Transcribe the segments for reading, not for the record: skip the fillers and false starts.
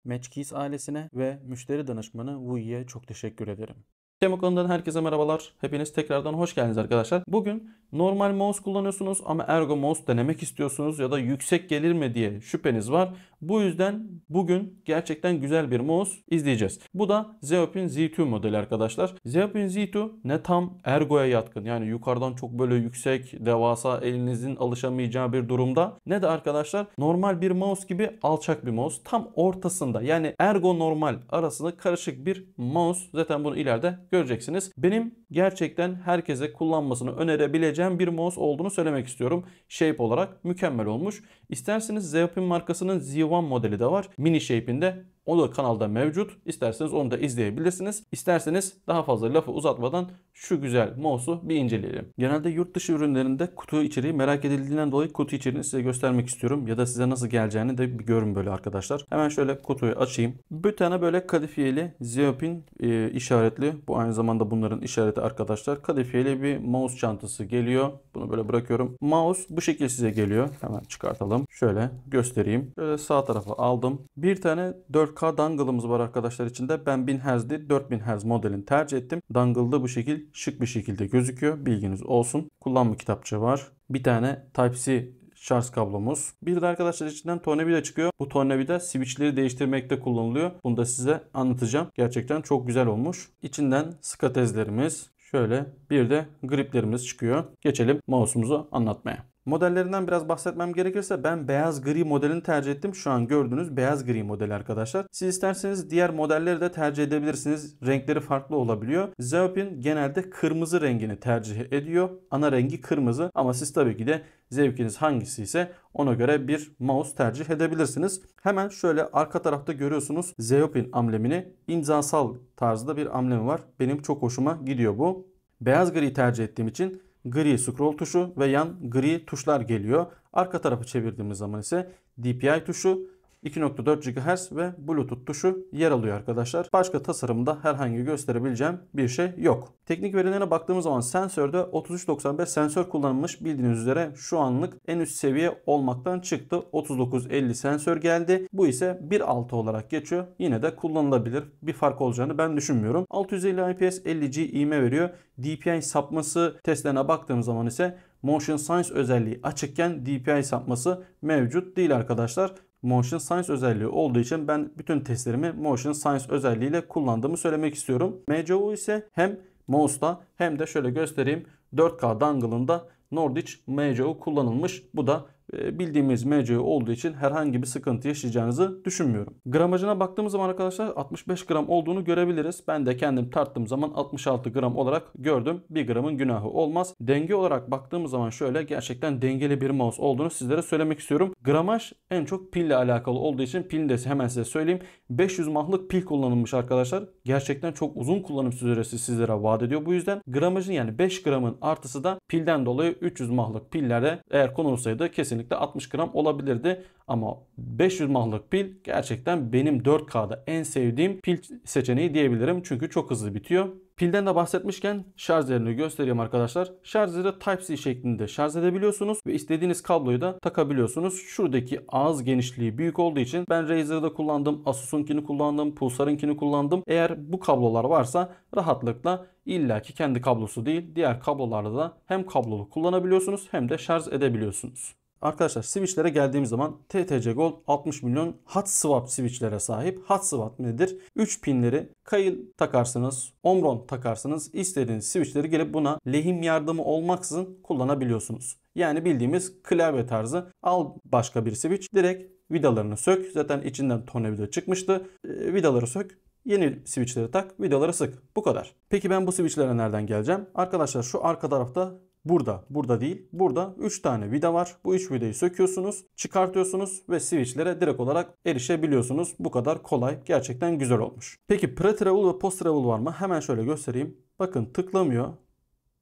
Matchkeys ailesine ve müşteri danışmanı Wui'ye çok teşekkür ederim. Temokon'dan herkese merhabalar. Hepiniz tekrardan hoş geldiniz arkadaşlar. Bugün normal mouse kullanıyorsunuz ama ergo mouse denemek istiyorsunuz ya da yüksek gelir mi diye şüpheniz var. Bu yüzden bugün gerçekten güzel bir mouse izleyeceğiz. Bu da Zeopin Z2 modeli arkadaşlar. Zeopin Z2 ne tam ergoya yatkın, yani yukarıdan çok böyle yüksek, devasa, elinizin alışamayacağı bir durumda, ne de arkadaşlar normal bir mouse gibi alçak bir mouse. Tam ortasında, yani ergo normal arasında karışık bir mouse. Zaten bunu ileride göreceksiniz. Benim gerçekten herkese kullanmasını önerebileceğim bir mouse olduğunu söylemek istiyorum. Shape olarak mükemmel olmuş. İsterseniz Zeopin markasının Z1 modeli de var. Mini shape'inde. O da kanalda mevcut. İsterseniz onu da izleyebilirsiniz. İsterseniz daha fazla lafı uzatmadan şu güzel mouse'u bir inceleyelim. Genelde yurt dışı ürünlerinde kutu içeriği merak edildiğinden dolayı kutu içeriğini size göstermek istiyorum. Ya da size nasıl geleceğini de bir görün böyle arkadaşlar. Hemen şöyle kutuyu açayım. Bir tane böyle kadifiyeli Zeopin işaretli. Bu aynı zamanda bunların işareti arkadaşlar. Kadifiyeli bir mouse çantası geliyor. Bunu böyle bırakıyorum. Mouse bu şekilde size geliyor. Hemen çıkartalım. Şöyle göstereyim. Böyle sağ tarafa aldım. Bir tane 4K dongle'ımız var arkadaşlar içinde. Ben 1000 Hz değil 4000 Hz modelini tercih ettim. Dongle'da bu şekil şık bir şekilde gözüküyor. Bilginiz olsun. Kullanma kitapçığı var. Bir tane Type-C şarj kablomuz. Bir de arkadaşlar içinden tornavida çıkıyor. Bu tornavida switchleri değiştirmekte kullanılıyor. Bunu da size anlatacağım. Gerçekten çok güzel olmuş. İçinden skatezlerimiz, şöyle bir de griplerimiz çıkıyor. Geçelim mouse'umuzu anlatmaya. Modellerinden biraz bahsetmem gerekirse ben beyaz gri modelini tercih ettim. Şu an gördüğünüz beyaz gri modeli arkadaşlar. Siz isterseniz diğer modelleri de tercih edebilirsiniz. Renkleri farklı olabiliyor. Zeopin genelde kırmızı rengini tercih ediyor. Ana rengi kırmızı ama siz tabii ki de zevkiniz hangisi ise ona göre bir mouse tercih edebilirsiniz. Hemen şöyle arka tarafta görüyorsunuz Zeopin amblemini. İmzasal tarzda bir amblemi var. Benim çok hoşuma gidiyor bu. Beyaz gri tercih ettiğim için gri scroll tuşu ve yan gri tuşlar geliyor. Arka tarafı çevirdiğimiz zaman ise DPI tuşu, 2.4 GHz ve Bluetooth tuşu yer alıyor arkadaşlar. Başka tasarımda herhangi gösterebileceğim bir şey yok. Teknik verilerine baktığımız zaman sensörde 3395 sensör kullanılmış. Bildiğiniz üzere şu anlık en üst seviye olmaktan çıktı. 3950 sensör geldi. Bu ise 1.6 olarak geçiyor. Yine de kullanılabilir. Bir fark olacağını ben düşünmüyorum. 650 IPS 50G ivme veriyor. DPI sapması testlerine baktığımız zaman ise Motion Sense özelliği açıkken DPI sapması mevcut değil arkadaşlar. Motion Sense özelliği olduğu için ben bütün testlerimi Motion Sense özelliğiyle kullandığımı söylemek istiyorum. MCU ise hem mouse'da hem de şöyle göstereyim 4K dongle'ında Nordic MCU kullanılmış. Bu da bildiğimiz MCU olduğu için herhangi bir sıkıntı yaşayacağınızı düşünmüyorum. Gramajına baktığımız zaman arkadaşlar 65 gram olduğunu görebiliriz. Ben de kendim tarttığım zaman 66 gram olarak gördüm. 1 gramın günahı olmaz. Denge olarak baktığımız zaman şöyle gerçekten dengeli bir mouse olduğunu sizlere söylemek istiyorum. Gramaj en çok pille alakalı olduğu için pilini de hemen size söyleyeyim. 500 mAh'lık pil kullanılmış arkadaşlar. Gerçekten çok uzun kullanım süresi sizlere vaat ediyor. Bu yüzden gramajın, yani 5 gramın artısı da pilden dolayı 300 mAh'lık pillerde eğer konulsaydı kesinlikle 60 gram olabilirdi. Ama 500 mAh'lık pil gerçekten benim 4K'da en sevdiğim pil seçeneği diyebilirim. Çünkü çok hızlı bitiyor. Pilden de bahsetmişken şarjlarını göstereyim arkadaşlar. Şarjları Type-C şeklinde şarj edebiliyorsunuz ve istediğiniz kabloyu da takabiliyorsunuz. Şuradaki ağız genişliği büyük olduğu için ben Razer'da kullandım, Asus'unkini kullandım, Pulsar'ınkini kullandım. Eğer bu kablolar varsa rahatlıkla illaki kendi kablosu değil diğer kablolarla da hem kablolu kullanabiliyorsunuz hem de şarj edebiliyorsunuz. Arkadaşlar switchlere geldiğimiz zaman TTC Gold 60 milyon hot swap switchlere sahip. Hot swap nedir? 3 pinleri kayıl takarsınız, Omron takarsınız. İstediğiniz switchleri gelip buna lehim yardımı olmaksızın kullanabiliyorsunuz. Yani bildiğimiz klavye tarzı. Al başka bir switch, direkt vidalarını sök. Zaten içinden tornavida çıkmıştı. Vidaları sök. Yeni switchleri tak, vidaları sık. Bu kadar. Peki ben bu switchlere nereden geleceğim? Arkadaşlar şu arka tarafta burada değil. Burada 3 tane vida var. Bu 3 vidayı söküyorsunuz, çıkartıyorsunuz ve switchlere direkt olarak erişebiliyorsunuz. Bu kadar kolay. Gerçekten güzel olmuş. Peki pre-travel ve post-travel var mı? Hemen şöyle göstereyim. Bakın tıklamıyor.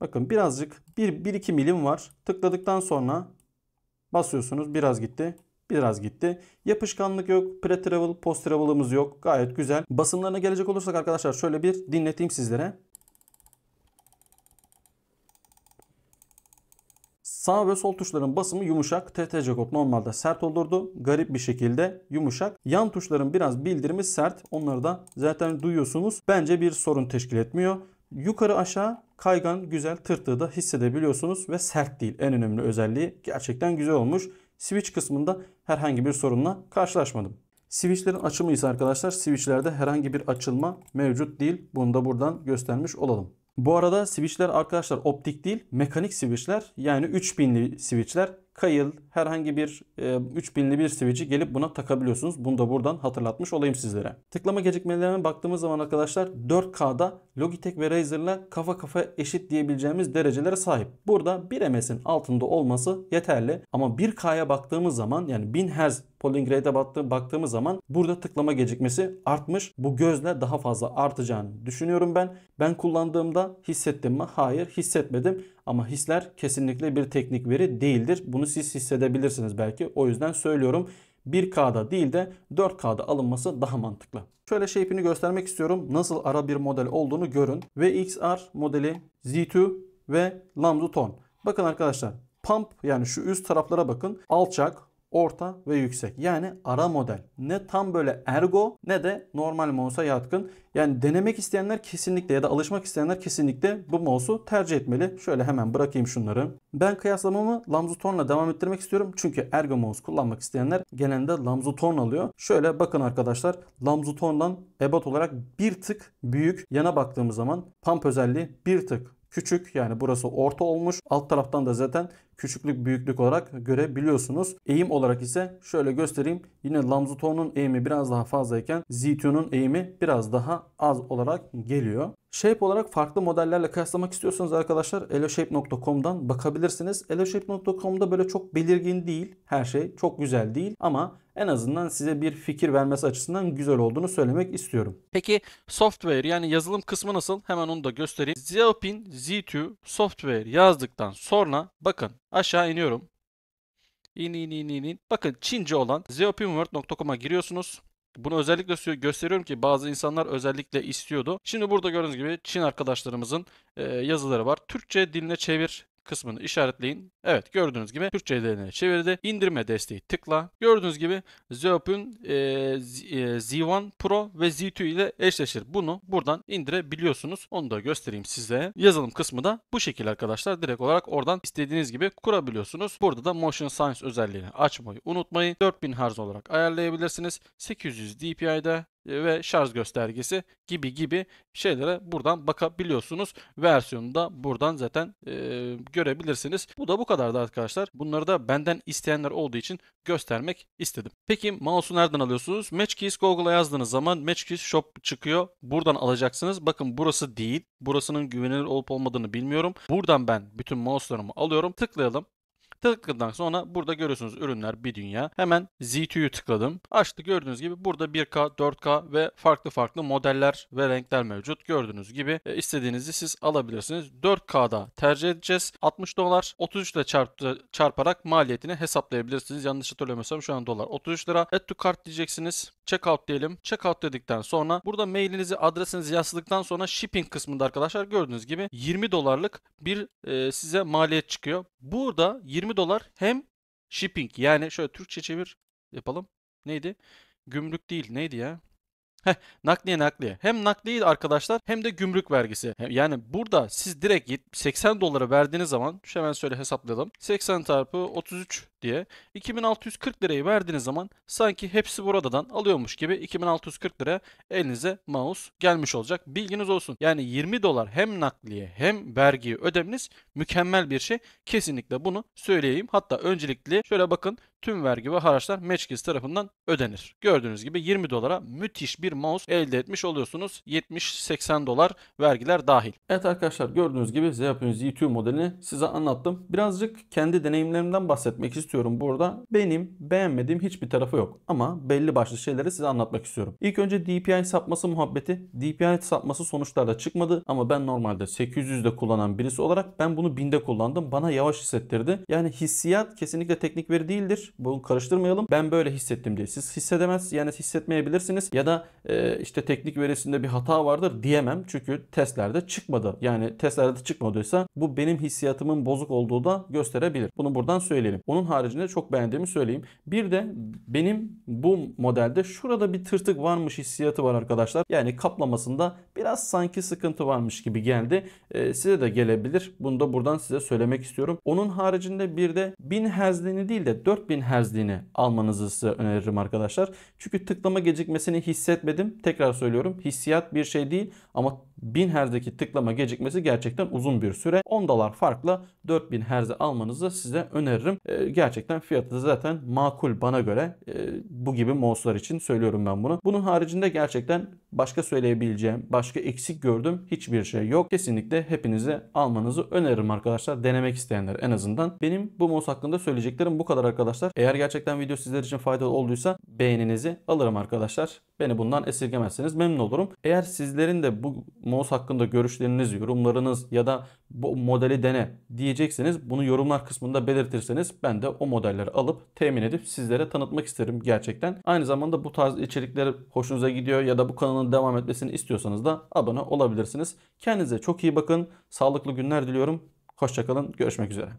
Bakın birazcık 1-2 milim var. Tıkladıktan sonra basıyorsunuz. Biraz gitti. Biraz gitti. Yapışkanlık yok. Pre-travel, post-travel'ımız yok. Gayet güzel. Basımlarına gelecek olursak arkadaşlar şöyle bir dinleteyim sizlere. Sağ ve sol tuşların basımı yumuşak. TTC kod normalde sert olurdu. Garip bir şekilde yumuşak. Yan tuşların biraz bildirimi sert. Onları da zaten duyuyorsunuz. Bence bir sorun teşkil etmiyor. Yukarı aşağı kaygan, güzel, tırtığı da hissedebiliyorsunuz ve sert değil. En önemli özelliği, gerçekten güzel olmuş. Switch kısmında herhangi bir sorunla karşılaşmadım. Switchlerin açımı ise arkadaşlar, switchlerde herhangi bir açılma mevcut değil. Bunu da buradan göstermiş olalım. Bu arada switchler arkadaşlar optik değil, mekanik switchler, yani 3000'li switchler. Kayıl, herhangi bir 3000'li bir switch'i gelip buna takabiliyorsunuz. Bunu da buradan hatırlatmış olayım sizlere. Tıklama gecikmelerine baktığımız zaman arkadaşlar 4K'da Logitech ve Razer'la kafa kafa eşit diyebileceğimiz derecelere sahip. Burada 1 MS'in altında olması yeterli. Ama 1K'ya baktığımız zaman, yani 1000 Hz polling rate'e baktığımız zaman burada tıklama gecikmesi artmış. Bu gözle daha fazla artacağını düşünüyorum ben. Ben kullandığımda hissettim mi? Hayır, hissetmedim. Ama hisler kesinlikle bir teknik veri değildir. Bunu siz hissedebilirsiniz belki. O yüzden söylüyorum. 1K'da değil de 4K'da alınması daha mantıklı. Şöyle shape'ini göstermek istiyorum. Nasıl ara bir model olduğunu görün. VXR modeli, Z2 ve Lamzu Tone. Bakın arkadaşlar. Pump, yani şu üst taraflara bakın. Alçak, orta ve yüksek. Yani ara model. Ne tam böyle ergo ne de normal mouse'a yatkın. Yani denemek isteyenler kesinlikle ya da alışmak isteyenler kesinlikle bu mouse'u tercih etmeli. Şöyle hemen bırakayım şunları. Ben kıyaslamamı Lamzu Tone'la devam ettirmek istiyorum. Çünkü ergo mouse kullanmak isteyenler genelde Lamzu Tone alıyor. Şöyle bakın arkadaşlar. Lamzu Tone'dan ebat olarak bir tık büyük. Yana baktığımız zaman pump özelliği bir tık küçük, yani burası orta olmuş. Alt taraftan da zaten küçüklük büyüklük olarak görebiliyorsunuz. Eğim olarak ise şöyle göstereyim. Yine Lamzu Tone'un eğimi biraz daha fazlayken Z2'nun eğimi biraz daha az olarak geliyor. Shape olarak farklı modellerle kıyaslamak istiyorsanız arkadaşlar Eloshape.com'dan bakabilirsiniz. Eloshape.com'da böyle çok belirgin değil. Her şey çok güzel değil ama en azından size bir fikir vermesi açısından güzel olduğunu söylemek istiyorum. Peki software, yani yazılım kısmı nasıl? Hemen onu da göstereyim. Xiaopin Z2 software yazdıktan sonra bakın aşağı iniyorum. İn. Bakın Çince olan xiaopinworld.com'a giriyorsunuz. Bunu özellikle gösteriyorum ki bazı insanlar özellikle istiyordu. Şimdi burada gördüğünüz gibi Çin arkadaşlarımızın yazıları var. Türkçe diline çevir kısmını işaretleyin. Evet, gördüğünüz gibi Türkçe diline çevirdi. İndirme desteği tıkla. Gördüğünüz gibi Xiaopin Z1 Pro ve Z2 ile eşleşir. Bunu buradan indirebiliyorsunuz. Onu da göstereyim size. Yazılım kısmı da bu şekilde arkadaşlar. Direkt olarak oradan istediğiniz gibi kurabiliyorsunuz. Burada da Motion Science özelliğini açmayı unutmayın. 4000 Hz olarak ayarlayabilirsiniz. 800 dpi'de ve şarj göstergesi gibi şeylere buradan bakabiliyorsunuz. Versiyonu da buradan zaten görebilirsiniz. Bu da bu kadardı arkadaşlar. Bunları da benden isteyenler olduğu için göstermek istedim. Peki mouse'u nereden alıyorsunuz? Matchkeys Google'a yazdığınız zaman Matchkeys Shop çıkıyor. Buradan alacaksınız. Bakın burası değil. Burasının güvenilir olup olmadığını bilmiyorum. Buradan ben bütün mouse'larımı alıyorum. Tıklayalım. Tıkladıktan sonra burada görüyorsunuz ürünler bir dünya. Hemen Z2'yu tıkladım. Açtı, gördüğünüz gibi burada 1K, 4K ve farklı modeller ve renkler mevcut. Gördüğünüz gibi istediğinizi siz alabilirsiniz. 4K'da tercih edeceğiz. $60. 33 ile çarparak maliyetini hesaplayabilirsiniz. Yanlış hatırlamıyorsam şu an dolar 33 lira. Add to cart diyeceksiniz. Checkout diyelim. Checkout dedikten sonra burada mailinizi, adresinizi yazdıktan sonra shipping kısmında arkadaşlar gördüğünüz gibi $20'lık bir size maliyet çıkıyor. Burada $20 hem shipping, yani şöyle Türkçe çevir yapalım. Neydi? Gümrük değil, neydi ya? Nakliye. Hem nakliye arkadaşlar hem de gümrük vergisi. Yani burada siz direkt $80 verdiğiniz zaman, hemen şöyle hesaplayalım. 80 çarpı 33 diye 2640 lirayı verdiğiniz zaman sanki hepsi buradan alıyormuş gibi 2640 liraya elinize mouse gelmiş olacak. Bilginiz olsun. Yani $20 hem nakliye hem vergiyi ödemeniz mükemmel bir şey. Kesinlikle bunu söyleyeyim. Hatta öncelikli şöyle bakın, tüm vergi ve haraçlar Matchkeys tarafından ödenir. Gördüğünüz gibi $20'a müthiş bir mouse elde etmiş oluyorsunuz. $70-80 vergiler dahil. Evet arkadaşlar, gördüğünüz gibi Xiaopin Z2 modelini size anlattım. Birazcık kendi deneyimlerimden bahsetmek istiyorum. istiyorum burada. Benim beğenmediğim hiçbir tarafı yok. Ama belli başlı şeyleri size anlatmak istiyorum. İlk önce DPI sapması muhabbeti. DPI sapması sonuçlarda çıkmadı ama ben normalde 800'de kullanan birisi olarak ben bunu 1000'de kullandım. Bana yavaş hissettirdi. Yani hissiyat kesinlikle teknik veri değildir. Bunu karıştırmayalım. Ben böyle hissettim diye. Siz hissedemez yani hissetmeyebilirsiniz ya da işte teknik verisinde bir hata vardır diyemem. Çünkü testlerde çıkmadı. Yani testlerde çıkmadıysa bu benim hissiyatımın bozuk olduğu da gösterebilir. Bunu buradan söyleyelim. Onun haricinde çok beğendiğimi söyleyeyim. Bir de benim bu modelde şurada bir tırtık varmış hissiyatı var arkadaşlar. Yani kaplamasında biraz sanki sıkıntı varmış gibi geldi. Size de gelebilir. Bunu da buradan size söylemek istiyorum. Onun haricinde bir de 1000 Hz'liğini değil de 4000 Hz'liğini almanızı size öneririm arkadaşlar. Çünkü tıklama gecikmesini hissetmedim. Tekrar söylüyorum. Hissiyat bir şey değil ama 1000 Hz'deki tıklama gecikmesi gerçekten uzun bir süre. $10 farkla 4000 Hz'i almanızı size öneririm. Gerçekten fiyatı zaten makul bana göre. Bu gibi mouse'lar için söylüyorum ben bunu. Bunun haricinde gerçekten başka söyleyebileceğim, başka eksik gördüğüm hiçbir şey yok. Kesinlikle hepinize almanızı öneririm arkadaşlar. Denemek isteyenler en azından. Benim bu mouse hakkında söyleyeceklerim bu kadar arkadaşlar. Eğer gerçekten video sizler için faydalı olduysa beğeninizi alırım arkadaşlar. Beni bundan esirgemezseniz memnun olurum. Eğer sizlerin de bu mouse hakkında görüşleriniz, yorumlarınız ya da bu modeli dene diyecekseniz bunu yorumlar kısmında belirtirseniz ben de o modelleri alıp temin edip sizlere tanıtmak isterim gerçekten. Aynı zamanda bu tarz içerikler hoşunuza gidiyor ya da bu kanalın devam etmesini istiyorsanız da abone olabilirsiniz. Kendinize çok iyi bakın. Sağlıklı günler diliyorum. Hoşça kalın. Görüşmek üzere.